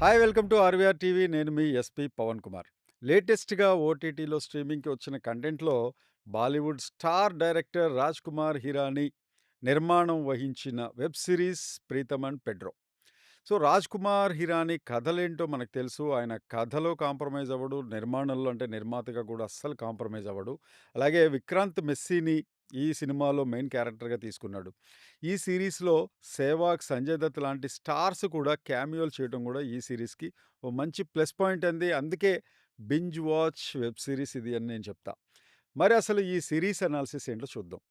Hi! Welcome to RVR TV. నేను మీ SP Pavan Kumar. లేటెస్ట్‌గా ఓటీటీలో స్ట్రీమింగ్‌కి వచ్చిన కంటెంట్‌లో బాలీవుడ్ స్టార్ డైరెక్టర్ 'రాజ్ కుమార్ హిరానీ' నిర్మాణం వహించిన web series 'Pritam and Pedro'. So, 'Raj Kumar Hirani' కథలేంటో మనకు తెలుసు. ఆయన కథలో కాంప్రమైజ్ అవ్వడు. నిర్మాణంలో అంటే నిర్మాతగా కూడా అస్సలు కాంప్రమైజ్ అవ్వడు. అలాగే విక్రాంత్ మెస్సీని ఈ సినిమాలో మెయిన్ క్యారెక్టర్‌గా తీసుకున్నాడు. ఈ సీరీస్‌లో సెహ్వాగ్, సంజయ్ దత్ లాంటి స్టార్స్ కూడా క్యామియోలు చేయడం కూడా ఈ సీరీస్‌కి ఓ మంచి ప్లస్ పాయింట్ అంది. అందుకే బింజ్ వాచ్ వెబ్ సీరీస్ ఇది అని నేను చెప్తా. మరి అసలు ఈ సీరీస్ అనాలిసిస్ ఏంటో చూద్దాం.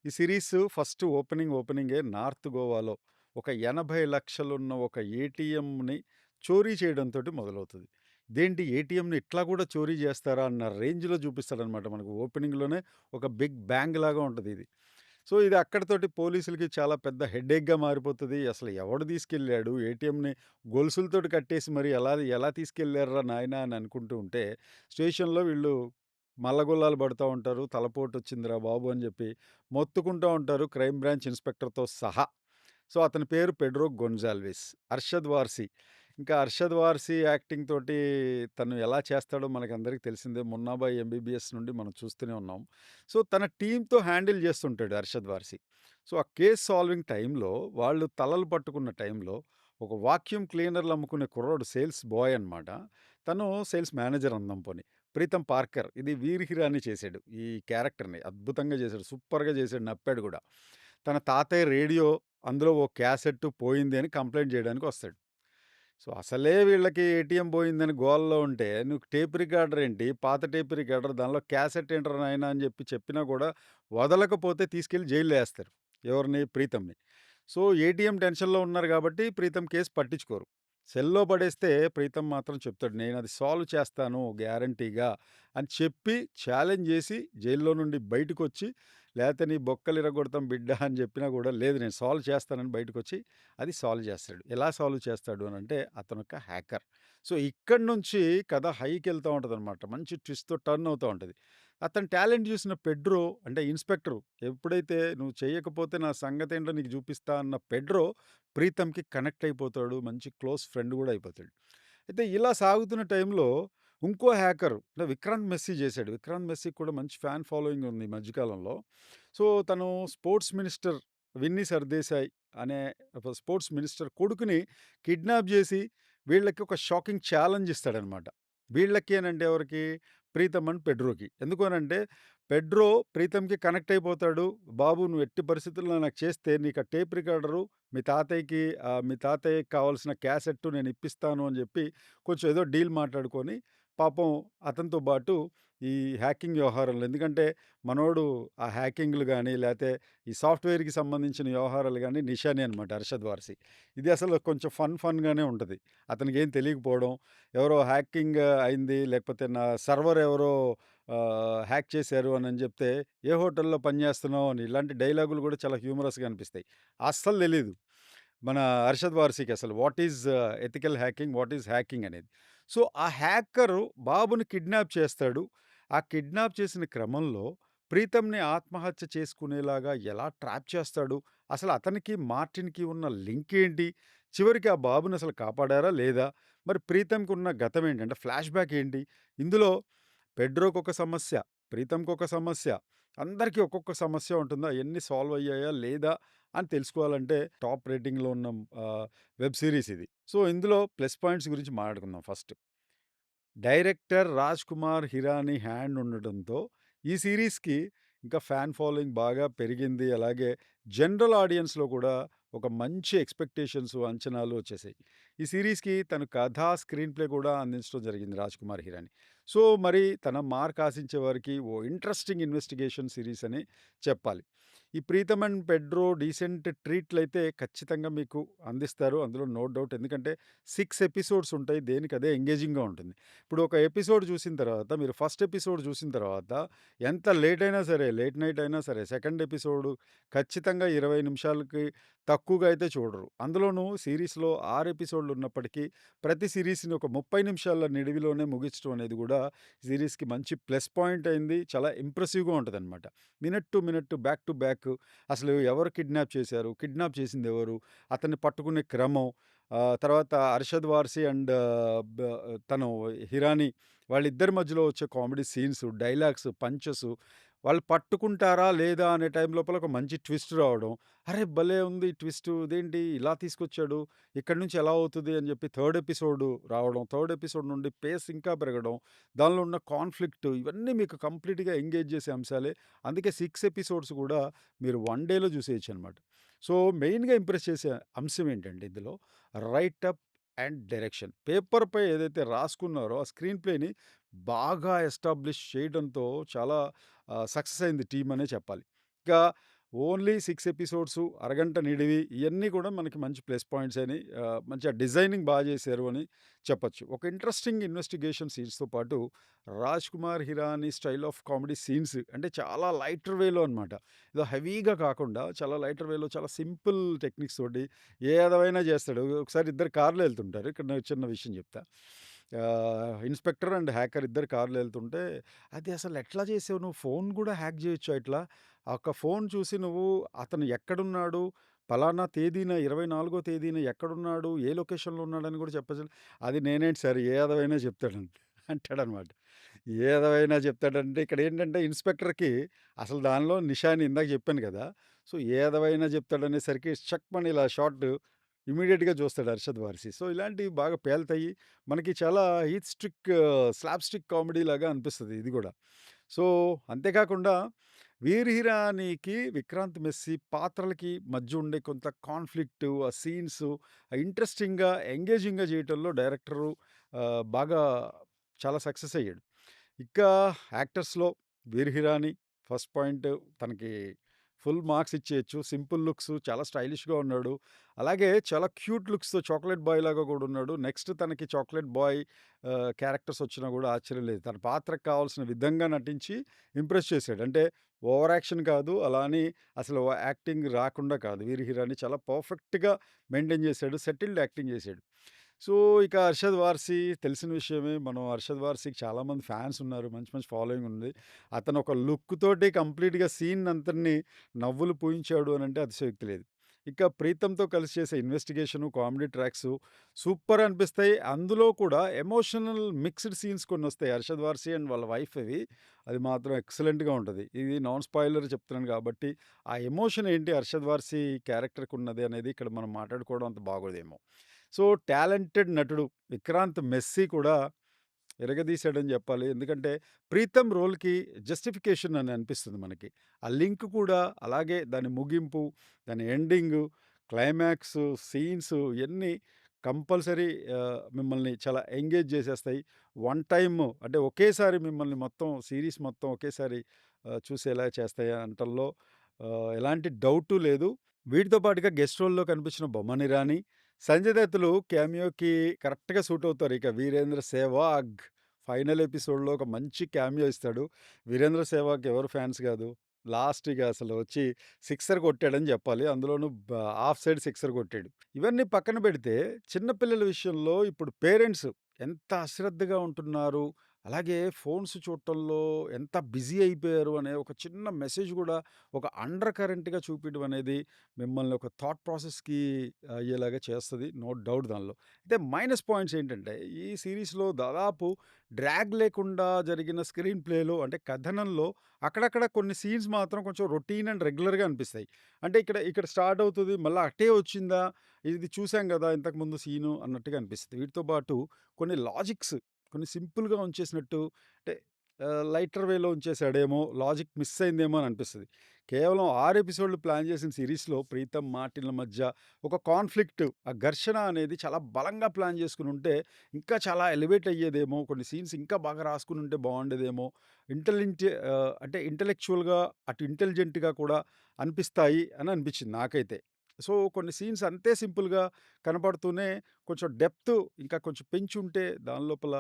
ఈ సీరీస్ ఫస్ట్ ఓపెనింగే నార్త్ గోవాలో ఒక 80,00,000 ఉన్న ఒక ఏటీఎంని చోరీ చేయడంతోటి మొదలవుతది. ఇదేంటి ఏటీఎంని ఇట్లా కూడా చోరీ చేస్తారా అన్న రేంజ్‌లో చూపిస్తాడనమాట మనకు. ఓపెనింగ్‌లోనే ఒక బిగ్ బ్యాంగ్ లాగా ఉంటదిది. సో, ఇది అక్కడితోటి పోలీసులకి చాలా పెద్ద హెడేక్‌గా మారిపోతది. అసలు ఎవడు తీసుకెళ్ళాడు? ఏటీఎంని గొలుసులతోటి కట్టేసి మరి ఎలా ఎలా తీసుకెళ్లారురా నాయనా అని అనుకుంటూ ఉంటే, స్టేషన్‌లో వీళ్ళు మల్లగుల్లాలు పడతా ఉంటారు. తలపోటొచ్చిందిరా బాబు అని చెప్పి మొత్తుకుంటా ఉంటారు క్రైమ్ బ్రాంచ్ ఇన్స్‌పెక్టర్‌తో సహా. సో, అతని పేరు పెడ్రో గొన్జాల్విస్. అర్షద్ వార్సీ. ఇంకా అర్షద్ వార్సీ యాక్టింగ్ తోటి తను ఎలా చేస్తాడో మనకందరికి తెలిసిందే. 'మున్నాబాయ్ ఎంబీబీఎస్' నుండి మనం చూస్తూనే ఉన్నాం. సో, తన టీమ్‌తో హ్యాండిల్ చేస్తుంటాడు అర్షద్ వార్సీ. సో, ఆ కేస్ సాల్వింగ్ టైంలో వాళ్ళు తలలు పట్టుకున్న టైంలో ఒక వాక్యూమ్ క్లీనర్‌లు అమ్ముకునే కుర్రోడు సేల్స్ బాయ్ అనమాట. తను సేల్స్ మేనేజర్ అందాం పోనీ. ప్రీతం పార్కర్. ఇది వీర్ హిరాని చేశాడు. ఈ క్యారెక్టర్‌ని అద్భుతంగా చేశాడు. సూపర్‌గా చేశాడు. నప్పాడు గూడా. తన తాతయ్య రేడియో అందులో ఓ క్యాసెట్టు పోయింది అని కంప్లెయింట్ జేయడానికి వస్తాడు. సో, అసలే వీళ్ళకి ఏటీఎం పోయిందని గోలలో ఉంటే, నువ్వు టేప్ రికార్డర్ ఏంటి, పాత టేప్ రికార్డర్ దానిలో క్యాసెట్ ఏంట్రా నాయనా అని చెప్పి చెప్పినా కూడా వదలకపోతే తీసుకెళ్ళి జైల్‌లో ఏస్తారు. ఎవరిని? ప్రీతమ్‌ని. సో, ఏటీఎం టెన్షన్‌లో ఉన్నారు గాబట్టి ప్రీతమ్ కేస్ పట్టించుకోరు. సెల్‌లో పడేస్తే ప్రీతమ్ మాత్రం చెప్తాడు. నేనది సాల్వ్ చేస్తాను గ్యారంటీగా అని చెప్పి ఛాలెంజ్ జేసి జైల్‌లో నుండి బయటకొచ్చి, లేతే నీ బొక్కలు ఇరగొడతాం బిడ్డ అని చెప్పినా గూడా, లేదు నేను సాల్వ్ చేస్తానని బయటకొచ్చి అది సాల్వ్ చేస్తాడు. ఎలా సాల్వ్ చేస్తాడు అనంటే అతనొక హ్యాకర్. సో, ఇక్కడి నుంచి కథ హైకెళ్తా ఉంటదనమాట. మంచి ట్విస్ట్‌తో టర్న్ అవుతా ఉంటది. అతని టాలెంట్ చూసిన పెడ్రో అంటే ఇన్స్‌పెక్టరు ఎప్పుడైతే నువ్వు చేయకపోతే నా సంగతేంటో నీకు చూపిస్తా అన్న పెడ్రో ప్రీతమ్‌కి కనెక్ట్ అయిపోతాడు. మంచి క్లోజ్ ఫ్రెండ్ గూడా అయిపోతాడు. అయితే ఇలా సాగుతున్న టైంలో ఇంకో హ్యాకర్ అంటే విక్రాంత్ మెస్సీ చేశాడు. విక్రాంత్ మెస్సీకి కూడా మంచి ఫ్యాన్ ఫాలోయింగ్ ఉంది ఈ మధ్య కాలంలో. సో, తను స్పోర్ట్స్ మినిస్టర్ విన్నీ సర్దేశాయ్ అనే ఒక స్పోర్ట్స్ మినిస్టర్ కొడుకుని కిడ్నాప్ జేసి వీళ్ళకి ఒక షాకింగ్ ఛాలెంజ్ ఇస్తాడనమాట. వీళ్ళకి అనంటే ఎవరికి? ప్రీతమ్ అండ్ పెడ్రోకి. ఎందుకు అనంటే పెడ్రో ప్రీతమ్‌కి కనెక్ట్ అయిపోతాడు. బాబు నువ్వు ఎట్టి పరిస్థితుల్లో నాకు చేస్తే నీకు ఆ టేప్ రికార్డరు మీ తాతయ్యకి కావాల్సిన క్యాసెట్టు నేను ఇప్పిస్తాను అని జెప్పి కొంచెం ఏదో డీల్ మాట్లాడుకొని పాపం అతనితో బాటు ఈ హ్యాకింగ్ వ్యవహారంలో ఎందుకంటే మనోడు ఆ హ్యాకింగ్‌లు గాని లేతే ఈ సాఫ్ట్‌వేర్‌కి సంబంధించిన వ్యవహారాలు గాని నిషానే అనమాట అర్షద్ వార్సి. ఇది అసలు కొంచెం ఫన్‌గానే ఉంటది. అతనికేం తెలియకపోవడం, ఎవరో హ్యాకింగ్ అయింది లేకపోతే నా సర్వర్ ఎవరో హ్యాక్ చేశారు అనని జెప్తే, "ఏ హోటల్‌లో పనిజేస్తున్నావు" అని ఇలాంటి డైలాగులు గూడా చాలా హ్యూమరస్‌గా అనిపిస్తాయి. అస్సలు తెలీదు. మన అర్షద్ వార్సికి అసలు what is ethical hacking, what is hacking అనేది. సో, ఆ హ్యాకరు బాబుని కిడ్నాప్ చేస్తాడు. ఆ కిడ్నాప్ చేసిన క్రమంలో ప్రీతమ్‌ని ఆత్మహత్య చేసుకునేలాగా ఎలా ట్రాప్ చేస్తాడు? అసలు అతనికి, మార్టిన్‌కి ఉన్న లింక్ ఏంటి? చివరికి ఆ బాబుని అసలు కాపాడారా? లేదా? మరి ప్రీతమ్‌కున్న గతం ఏంటి? అంటే ఫ్లాష్ బ్యాక్ ఏంటి? ఇందులో పెడ్రోకొక సమస్య, ప్రీతమ్‌కొక సమస్య, అందరికీ ఒక్కొక్క సమస్య ఉంటుంది. అయన్నీ సాల్వ్ అయ్యాయా? లేదా? అని తెలుసుకోవాలంటే టాప్ రేటింగ్‌లో ఉన్న వెబ్ సీరీస్ ఇది. సో, ఇందులో ప్లస్ పాయింట్స్ గురించి మాట్లాడుకుందాం first. Director 'Raj Kumar Hirani' hand ఉండడంతో ఈ సీరీస్‌కి ఇంకా ఫ్యాన్ ఫాలోయింగ్ బాగా పెరిగింది. అలాగే జనరల్ ఆడియన్స్‌లో కూడా ఒక మంచి ఎక్స్‌పెక్టేషన్స్, అంచనాలు వచ్చేసాయి. ఈ సీరీస్‌కి తను కథ, స్క్రీన్ ప్లే కూడా అందించడం జరిగింది 'రాజ్ కుమార్ హిరానీ'. సో, మరి తన మార్క్ ఆశించే వారికి ఓ ఇంట్రెస్టింగ్ ఇన్వెస్టిగేషన్ సీరీస్ అని చెప్పాలి. ఈ 'ప్రీతమ్ అండ్ పెడ్రో' డీసెంట్ ట్రీట్‌లయితే ఖచ్చితంగా మీకు అందిస్తారు. అందులో నో డౌట్. ఎందుకంటే 6 ఎపిసోడ్స్ ఉంటాయి. దేనికదే ఎంగేజింగ్‌గా ఉంటుంది. ఇప్పుడు ఒక ఎపిసోడ్ చూసిన తర్వాత మీరు ఫస్ట్ ఎపిసోడ్ చూసిన తర్వాత ఎంత లేట్ అయినా సరే, లేట్ నైట్ అయినా సరే సెకండ్ ఎపిసోడ్ ఖచ్చితంగా 20 నిమిషాలకి తక్కువగా అయితే చూడరు. అందులోనూ సీరీస్‌లో 6 ఎపిసోడ్‌లు ఉన్నప్పటికీ ప్రతి సీరీస్‌ని ఒక 30 నిమిషాల నిడివిలోనే ముగించడం అనేది కూడా సీరీస్‌కి మంచి ప్లస్ పాయింట్ అయింది. చాలా ఇంప్రెసివ్‌గా ఉంటదనమాట. Minute to minute, back to back track, అసలు ఎవరు కిడ్నాప్ చేశారు? కిడ్నాప్ చేసిందెవరు? అతన్ని పట్టుకునే క్రమం, తర్వాత 'అర్షద్ వారసి' అండ్ బ తను 'హిరాని' వాళ్ళిద్దరి మధ్యలో వచ్చే కామెడీ సీన్స్, డైలాగ్స్, పంచెసు, వాళ్ళు పట్టుకుంటారా? లేదా? అనే టైం లోపల ఒక మంచి ట్విస్ట్ రావడం. అరే! భలే ఉంది ట్విస్టు. ఇదేంటి ఇలా తీసుకొచ్చాడు? ఇక్కడి నుంచి ఎలా అవుతది? అని చెప్పి థర్డ్ ఎపిసోడ్ రావడం. థర్డ్ ఎపిసోడ్ నుండి పేస్ ఇంకా పెరగడం. దానిలో ఉన్న కాన్‌ఫ్లిక్ట్ ఇవన్నీ మీకు కంప్లీట్‌గా ఎంగేజ్ చేసే అంశాలే. అందుకే 6 ఎపిసోడ్స్ కూడా మీరు వన్ డేలో చూసేయొచ్చనమాట. సో, మెయిన్‌గా ఇంప్రెస్ చేసే అంశం ఏంటంటే ఇందులో రైటప్ అండ్ డైరెక్షన్. పేపర్‌పై ఏదైతే రాసుకున్నారో ఆ స్క్రీన్ ప్లేని బాగా ఎస్టాబ్లిష్ చేయడంతో చాలా సక్సెస్ అయింది టీమ్ అనే చెప్పాలి. ఇంకా ఓన్లీ 6 ఎపిసోడ్సు, అరగంట నిడివి ఇయన్నీ కూడా మనకి మంచి ప్లస్ పాయింట్స్ అని, మంచిగా డిజైనింగ్ చేశారు అని చెప్పొచ్చు. ఒక ఇంట్రెస్టింగ్ ఇన్వెస్టిగేషన్ సీన్స్‌తో పాటు 'Raj Kumar Hirani' style of comedy scenes అంటే చాలా లైటర్ వేలో అనమాట. ఏదో హెవీగా కాకుండా చాలా లైటర్ వేలో చాలా సింపుల్ టెక్నిక్స్ తోటి ఏదైనా చేస్తాడు. ఒకసారి ఇద్దరు కార్‌లో ఎళ్తుంటారు. ఇక్కడ నేను చిన్న విషయం చెప్తా. ఇన్స్‌పెక్టర్ అండ్ హ్యాకర్ ఇద్దరు కార్‌లో ఎళ్తుంటే, "అది అసలు ఎట్లా చేసావు నువ్వు? ఫోన్ గూడా హ్యాక్ చేయొచ్చా ఇట్లా? ఆ ఒక్క ఫోన్ చూసి నువ్వు అతను ఎక్కడున్నాడు? పలానా తేదీన 24 తేదీన ఎక్కడున్నాడు? ఏ లొకేషన్‌లో ఉన్నాడని గూడా చెప్పొచ్చు." "అది నేనేంటి సార్ ఏదవైనా చెప్తాడంట" అంటాడనమాట. ఏదవైనా చెప్తాడంటే ఇక్కడేంటంటే ఇన్స్‌పెక్టర్‌కి అసలు దానిలో నిషాని ఇందాక చెప్పాను గదా! సో, ఏదవైనా చెప్తాడనేసరికి షక్‌మని ఇలా షాట్ ఇమ్మీడియేట్‌గా చూస్తాడు 'అర్షద్ వారసి.' సో, ఇలాంటివి బాగా పేలుతాయి. మనకి చాలా హీట్ స్టిక్ స్లాప్ స్టిక్ కామెడీలాగా అనిపిస్తది ఇది గూడా. సో, అంతేకాకుండా 'వీర్ హీరానీకి' 'విక్రాంత్ మెస్సీ' పాత్రలకి మధ్య ఉండే కొంత కాన్‌ఫ్లిక్టు, ఆ సీన్సు ఇంట్రెస్టింగ్‌గా, ఎంగేజింగ్‌గా చేయటంలో డైరెక్టరు బాగా చాలా సక్సెస్ అయ్యాడు. ఇంకా యాక్టర్స్‌లో 'వీర్ హిరాని' ఫస్ట్ పాయింట్, తనకి ఫుల్ మార్క్స్ ఇచ్చేయొచ్చు. సింపుల్ లుక్స్, చాలా స్టైలిష్‌గా ఉన్నాడు. అలాగే చాలా క్యూట్ లుక్స్‌తో చాక్లేట్ బాయ్ లాగా కూడా ఉన్నాడు. నెక్స్ట్ తనకి చాక్లేట్ బాయ్ క్యారెక్టర్స్ వచ్చినా కూడా ఆశ్చర్యం లేదు. తన పాత్రకు కావాల్సిన విధంగా నటించి ఇంప్రెస్ చేసాడు. అంటే ఓవర్ యాక్షన్ కాదు. అలా అని అసలు యాక్టింగ్ రాకుండా కాదు. 'వీర్ హిరాని' చాలా పర్ఫెక్ట్‌గా మెయింటైన్ చేసాడు. సెటిల్డ్ యాక్టింగ్ చేసాడు. సో, ఇక 'అర్షద్ వారసి' తెలిసిన విషయమే. మనం 'అర్షద్ వారసికి' చాలామంది ఫ్యాన్స్ ఉన్నారు. మంచి మంచి ఫాలోయింగ్ ఉంది. అతను ఒక లుక్ తోటి కంప్లీట్‌గా సీన్ అంతటిని నవ్వులు పూయించాడు అనంటే అతిశయోక్తి లేదు. ఇక 'ప్రీతమ్‌తో' కలిసి చేసే ఇన్వెస్టిగేషను, కామెడీ ట్రాక్సు సూపర్ అనిపిస్తాయి. అందులో కూడా ఎమోషనల్ మిక్స్డ్ సీన్స్ కొన్నొస్తాయి. 'అర్షద్ వారసి' అండ్ వాళ్ళ వైఫ్‌వి. అది మాత్రం ఎక్సలెంట్‌గా ఉంటది. ఇది నాన్ స్పాయిలర్ చెప్తున్నాను కాబట్టి, ఆ ఎమోషన్ ఏంటి 'అర్షద్ వారసి' క్యారెక్టర్‌కున్నది అనేది ఇక్కడ మనం మాట్లాడుకోవడం అంత బాగోదేమో. సో, టాలెంటెడ్ నటుడు 'విక్రాంత్ మెస్సీ' కూడా ఇరగదీశాడని జెప్పాలి. ఎందుకంటే 'ప్రీతమ్' రోల్‌కి జస్టిఫికేషన్ అని అనిపిస్తుంది మనకి. ఆ లింక్ కూడా అలాగే దాని ముగింపు, దాని ఎండింగు, క్లైమాక్సు, సీన్సు ఇయన్నీ కంపల్సరీ మిమ్మల్ని చాలా ఎంగేజ్ జేసేస్తాయి. వన్ టైమ్ అంటే ఒకేసారి మిమ్మల్ని మొత్తం సీరీస్ మొత్తం ఒకేసారి చూసేలా చేస్తాయి అనటంలో ఎలాంటి డౌటు లేదు. వీటితో పాటుగా గెస్ట్ రోల్‌లో కనిపించిన బొమ్మన్ ఇరానీ, సంజయ్ దత్తులు క్యామియోకి కరెక్ట్‌గా సూట్ అవుతారు. ఇక 'వీరేంద్ర సెహ్వాగ్' ఫైనల్ ఎపిసోడ్‌లో ఒక మంచి క్యామియో ఇస్తాడు. 'వీరేంద్ర సెహ్వాగ్‌కి ఎవరు ఫ్యాన్స్ కాదు. లాస్ట్ ఇక అసలు వచ్చి సిక్సర్ కొట్టాడని చెప్పాలి. అందులోనూ హాఫ్ సైడ్ సిక్సర్ కొట్టాడు. ఇవన్నీ పక్కన పెడితే చిన్న పిల్లల విషయంలో ఇప్పుడు పేరెంట్స్ ఎంత అశ్రద్ధగా ఉంటున్నారు. అలాగే ఫోన్స్ చూడటంలో ఎంత బిజీ అయిపోయారు అనే ఒక చిన్న మెసేజ్ కూడా ఒక అండర్ కరెంట్‌గా చూపియడం అనేది మిమ్మల్ని ఒక థాట్ ప్రాసెస్‌కి అయ్యేలాగా చేస్తది. నో డౌట్ దానిలో. అయితే మైనస్ పాయింట్స్ ఏంటంటే, ఈ సీరీస్‌లో దాదాపు డ్రాగ్ లేకుండా జరిగిన స్క్రీన్ ప్లేలో అంటే కథనంలో అక్కడక్కడ కొన్ని సీన్స్ మాత్రం కొంచెం రొటీన్ అండ్ రెగ్యులర్‌గా అనిపిస్తాయి. అంటే ఇక్కడ ఇక్కడ స్టార్ట్ అవుతది. మళ్ళా అటే వచ్చిందా? ఇది చూసాం గదా! ఇంతకుముందు సీను అన్నట్టుగా అనిపిస్తది. వీటితో పాటు కొన్ని లాజిక్స్ కొన్ని సింపుల్‌గా ఉంచేసినట్టు అంటే లైటర్ వేలో ఉంచేసాడేమో, లాజిక్ మిస్ అయిందేమో అని అనిపిస్తది. కేవలం 6 ఎపిసోడ్‌లు ప్లాన్ చేసిన సీరీస్‌లో ప్రీతమ్, మార్టిన్‌ల మధ్య ఒక కాన్‌ఫ్లిక్ట్, ఆ ఘర్షణ అనేది చాలా బలంగా ప్లాన్ చేసుకొనుంటే ఇంకా చాలా ఎలివేట్ అయ్యేదేమో, కొన్ని సీన్స్ ఇంకా బాగా రాసుకొనుంటే బావుండేదేమో, అంటే ఇంటలెక్చువల్‌గా అటు ఇంటెలిజెంట్‌గా కూడా అనిపిస్తాయి అని అనిపించింది నాకైతే. సో, కొన్ని సీన్స్ అంతే సింపుల్‌గా కనపడుతూనే కొంచెం డెప్త్ ఇంకా కొంచెం పెంచుంటే దాని లోపల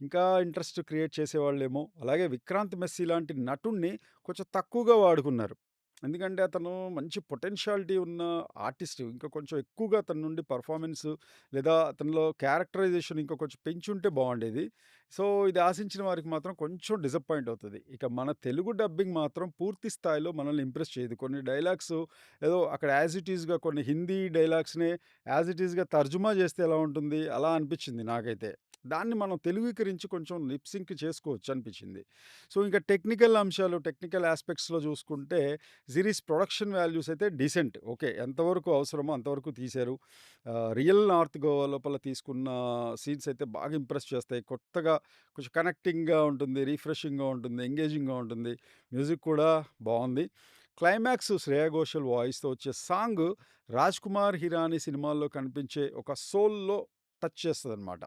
ఇంకా ఇంట్రెస్ట్ క్రియేట్ చేసేవాళ్ళేమో. అలాగే 'విక్రాంత్ మెస్సీ' లాంటి నటుడిని కొంచెం తక్కువగా వాడుకున్నారు. ఎందుకంటే అతను మంచి పొటెన్షియాలిటీ ఉన్న ఆర్టిస్ట్. ఇంకా కొంచెం ఎక్కువగా అతని నుండి పెర్ఫార్మన్స్ లేదా అతనిలో క్యారెక్టరైజేషన్ ఇంకా కొంచెం పెంచుంటే బావుండేది. సో, ఇది ఆశించిన వారికి మాత్రం కొంచెం డిసప్పాయింట్ అవుతది. ఇక మన తెలుగు డబ్బింగ్ మాత్రం పూర్తి స్థాయిలో మనల్ని ఇంప్రెస్ చేయదు. కొన్ని డైలాగ్స్ ఏదో అక్కడ యాజ్ ఇట్ ఈస్‌గా కొన్ని హిందీ డైలాగ్స్‌నే యాజ్ ఇట్ ఈస్‌గా తర్జుమా చేస్తే ఎలా ఉంటుంది? అలా అనిపించింది నాకైతే. దాన్ని మనం తెలుగీకరించి కొంచెం లిప్ సింక్ చేసుకోవచ్చు అనిపించింది. సో, ఇంకా టెక్నికల్ అంశాలు, టెక్నికల్ యాస్పెక్ట్స్‌లో చూసుకుంటే సిరీస్ ప్రొడక్షన్ వాల్యూస్ అయితే డీసెంట్. ఓకే. ఎంతవరకు అవసరమో అంతవరకు తీశారు. రియల్ నార్త్ గోవా లోపల తీసుకున్న సీన్స్ అయితే బాగా ఇంప్రెస్ చేస్తాయి. కొత్తగా కొంచెం కనెక్టింగ్‌గా ఉంటుంది. రిఫ్రెషింగ్‌గా ఉంటుంది. ఎంగేజింగ్‌గా ఉంటుంది. మ్యూజిక్ కూడా బావుంది. క్లైమాక్స్ శ్రేయా ఘోషల్ వాయిస్‌తో వచ్చే సాంగ్ 'రాజ్ కుమార్ హిరానీ' సినిమాల్లో కనిపించే ఒక సోల్‌లో టచ్ చేస్తదనమాట.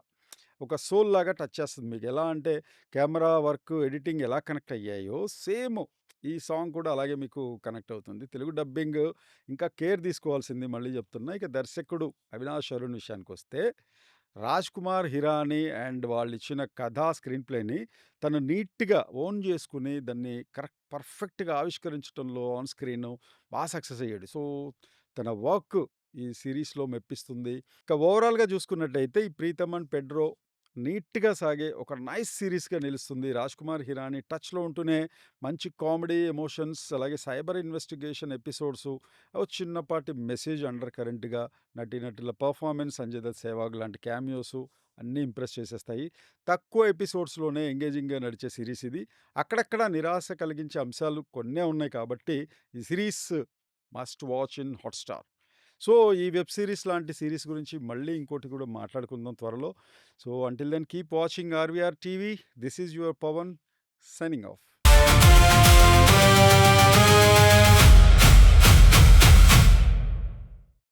ఒక సోల్‌లాగా టచ్ చేస్తది మీకు. ఎలా అంటే కెమెరా వర్క్, ఎడిటింగ్ ఎలా కనెక్ట్ అయ్యాయో సేమ్ ఈ సాంగ్ కూడా అలాగే మీకు కనెక్ట్ అవుతుంది. తెలుగు డబ్బింగ్ ఇంకా కేర్ తీసుకోవాల్సింది మళ్ళీ చెప్తున్నా. ఇక దర్శకుడు అవినాష్ అరుణ్ విషయానికొస్తే 'రాజ్ కుమార్ హిరానీ' అండ్ వాళ్ళిచ్చిన కథా స్క్రీన్ ప్లేని తను నీట్‌గా ఓన్ చేసుకొని దాన్ని పర్ఫెక్ట్‌గా ఆవిష్కరించటంలో ఆన్ స్క్రీను సక్సెస్ అయ్యాడు. సో, తన వర్క్ ఈ సీరీస్‌లో మెప్పిస్తుంది. ఇక ఓవరాల్‌గా చూసుకున్నట్టయితే ఈ 'ప్రీతమ్ అండ్ పెడ్రో' నీట్‌గా సాగే ఒక నైస్ సీరీస్‌గా నిలుస్తుంది. 'రాజ్ కుమార్ హిరానీ' టచ్‌లో ఉంటూనే మంచి కామెడీ, ఎమోషన్స్ అలాగే సైబర్ ఇన్వెస్టిగేషన్ ఎపిసోడ్సు, ఓ చిన్నపాటి మెసేజ్ అండర్ కరెంట్‌గా నటీనటుల పెర్ఫార్మెన్స్, సంజయ్ దత్, సెహ్వాగ్ లాంటి క్యామియోసు అన్నీ ఇంప్రెస్ చేసేస్తాయి. తక్కువ ఎపిసోడ్స్‌లోనే ఎంగేజింగ్‌గా నడిచే సీరీస్ ఇది. అక్కడక్కడ నిరాశ కలిగించే అంశాలు కొన్నే ఉన్నాయి కాబట్టి ఈ series must watch in Hotstar. So, ఈ వెబ్ సీరీస్ లాంటి సీరీస్ గురించి మళ్ళీ ఇంకోటి కూడా మాట్లాడుకుందాం త్వరలో. So, until then keep watching RVR TV. This is your Pawan signing of.